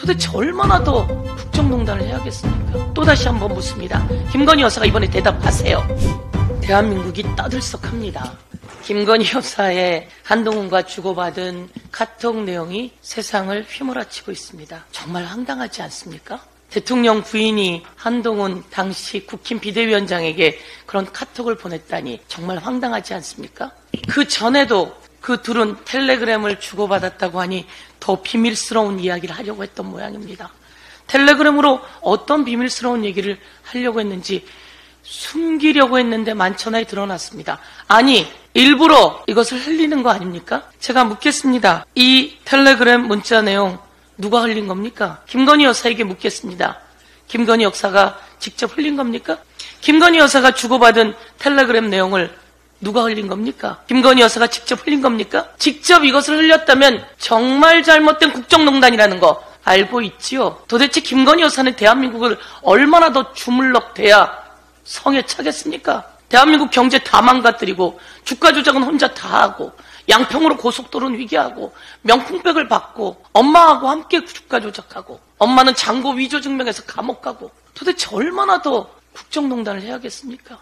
도대체 얼마나 더 국정농단을 해야겠습니까? 또다시 한번 묻습니다. 김건희 여사가 이번에 대답하세요. 대한민국이 떠들썩합니다. 김건희 여사의 한동훈과 주고받은 카톡 내용이 세상을 휘몰아치고 있습니다. 정말 황당하지 않습니까? 대통령 부인이 한동훈 당시 국힘 비대위원장에게 그런 카톡을 보냈다니 정말 황당하지 않습니까? 그 전에도 그 둘은 텔레그램을 주고받았다고 하니 더 비밀스러운 이야기를 하려고 했던 모양입니다. 텔레그램으로 어떤 비밀스러운 얘기를 하려고 했는지 숨기려고 했는데 만천하에 드러났습니다. 아니, 일부러 이것을 흘리는 거 아닙니까? 제가 묻겠습니다. 이 텔레그램 문자 내용 누가 흘린 겁니까? 김건희 여사에게 묻겠습니다. 김건희 여사가 직접 흘린 겁니까? 김건희 여사가 주고받은 텔레그램 내용을 누가 흘린 겁니까? 김건희 여사가 직접 흘린 겁니까? 직접 이것을 흘렸다면 정말 잘못된 국정농단이라는 거 알고 있지요? 도대체 김건희 여사는 대한민국을 얼마나 더 주물럭대야 성에 차겠습니까? 대한민국 경제 다 망가뜨리고 주가 조작은 혼자 다 하고 양평으로 고속도로는 위기하고 명품백을 받고 엄마하고 함께 주가 조작하고 엄마는 잔고 위조 증명해서 감옥 가고 도대체 얼마나 더 국정농단을 해야겠습니까?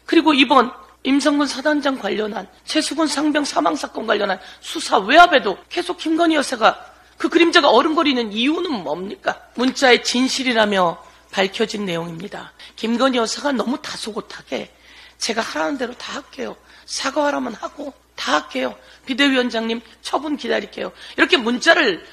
그리고 이번 임성근 사단장 관련한 최수근 상병 사망사건 관련한 수사 외압에도 계속 김건희 여사가 그 그림자가 어른거리는 이유는 뭡니까? 문자의 진실이라며 밝혀진 내용입니다. 김건희 여사가 너무 다소곳하게 제가 하라는 대로 다 할게요. 사과하라면 하고 다 할게요. 비대위원장님 처분 기다릴게요. 이렇게 문자를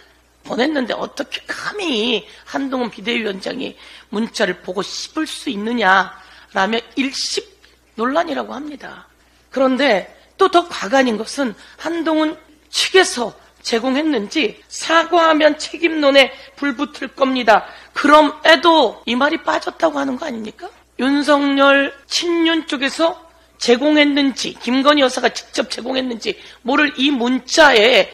보냈는데 어떻게 감히 한동훈 비대위원장이 문자를 보고 씹을 수 있느냐라며 일십 논란이라고 합니다. 그런데 또 더 과간인 것은 한동훈 측에서 제공했는지 사과하면 책임론에 불붙을 겁니다. 그럼에도 이 말이 빠졌다고 하는 거 아닙니까? 윤석열 친윤 쪽에서 제공했는지 김건희 여사가 직접 제공했는지 모를 이 문자의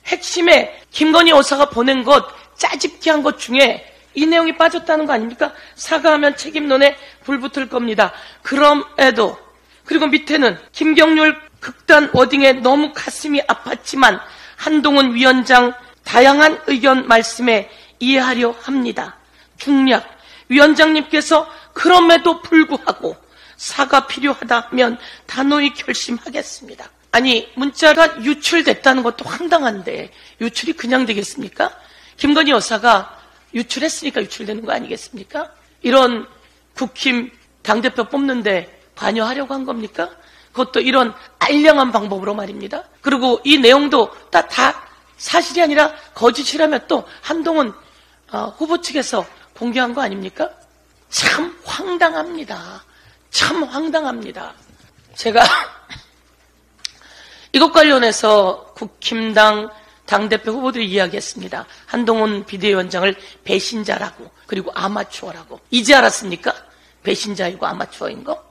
핵심에 김건희 여사가 보낸 것 짜집기 한 것 중에 이 내용이 빠졌다는 거 아닙니까? 사과하면 책임론에 불붙을 겁니다. 그럼에도 그리고 밑에는 김경률 극단 워딩에 너무 가슴이 아팠지만 한동훈 위원장 다양한 의견 말씀에 이해하려 합니다. 중략 위원장님께서 그럼에도 불구하고 사과 필요하다면 단호히 결심하겠습니다. 아니 문자가 유출됐다는 것도 황당한데 유출이 그냥 되겠습니까? 김건희 여사가 유출했으니까 유출되는 거 아니겠습니까? 이런 국힘 당대표 뽑는데 관여하려고 한 겁니까? 그것도 이런 알량한 방법으로 말입니다. 그리고 이 내용도 다 사실이 아니라 거짓이라면 또 한동훈 후보 측에서 공개한 거 아닙니까? 참 황당합니다. 참 황당합니다. 제가 이것 관련해서 국힘당 당대표 후보들이 이야기했습니다. 한동훈 비대위원장을 배신자라고 그리고 아마추어라고. 이제 알았습니까? 배신자이고 아마추어인 거?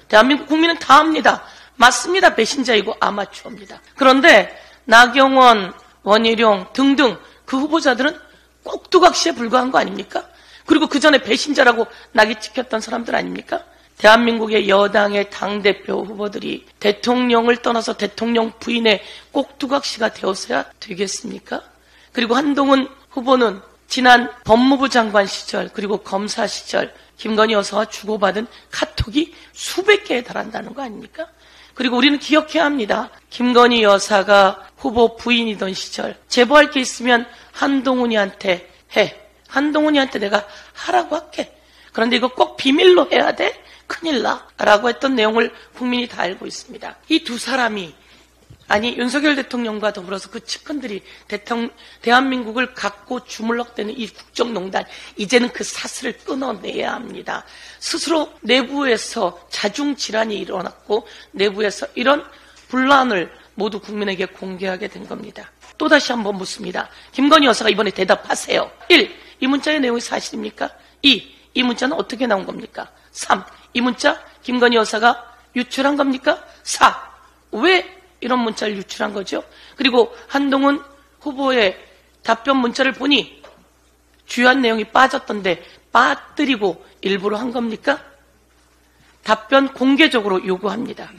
대한민국 국민은 다 압니다. 맞습니다. 배신자이고 아마추어입니다. 그런데 나경원, 원희룡 등등 그 후보자들은 꼭두각시에 불과한 거 아닙니까? 그리고 그 전에 배신자라고 낙이 찍혔던 사람들 아닙니까? 대한민국의 여당의 당대표 후보들이 대통령을 떠나서 대통령 부인의 꼭두각시가 되어서야 되겠습니까? 그리고 한동훈 후보는 지난 법무부 장관 시절 그리고 검사 시절 김건희 여사와 주고받은 카톡이 수백 개에 달한다는 거 아닙니까? 그리고 우리는 기억해야 합니다. 김건희 여사가 후보 부인이던 시절 제보할 게 있으면 한동훈이한테 해. 한동훈이한테 내가 하라고 할게. 그런데 이거 꼭 비밀로 해야 돼? 큰일 나. 라고 했던 내용을 국민이 다 알고 있습니다. 이 두 사람이 아니 윤석열 대통령과 더불어서 그 측근들이 대한민국을 갖고 주물럭대는 이 국정농단 이제는 그 사슬을 끊어내야 합니다. 스스로 내부에서 자중질환이 일어났고 내부에서 이런 분란을 모두 국민에게 공개하게 된 겁니다. 또다시 한번 묻습니다. 김건희 여사가 이번에 대답하세요. 1. 이 문자의 내용이 사실입니까? 2. 이 문자는 어떻게 나온 겁니까? 3. 이 문자 김건희 여사가 유출한 겁니까? 4. 왜 이런 문자를 유출한 거죠? 그리고 한동훈 후보의 답변 문자를 보니 주요한 내용이 빠졌던데 빠뜨리고 일부러 한 겁니까? 답변 공개적으로 요구합니다.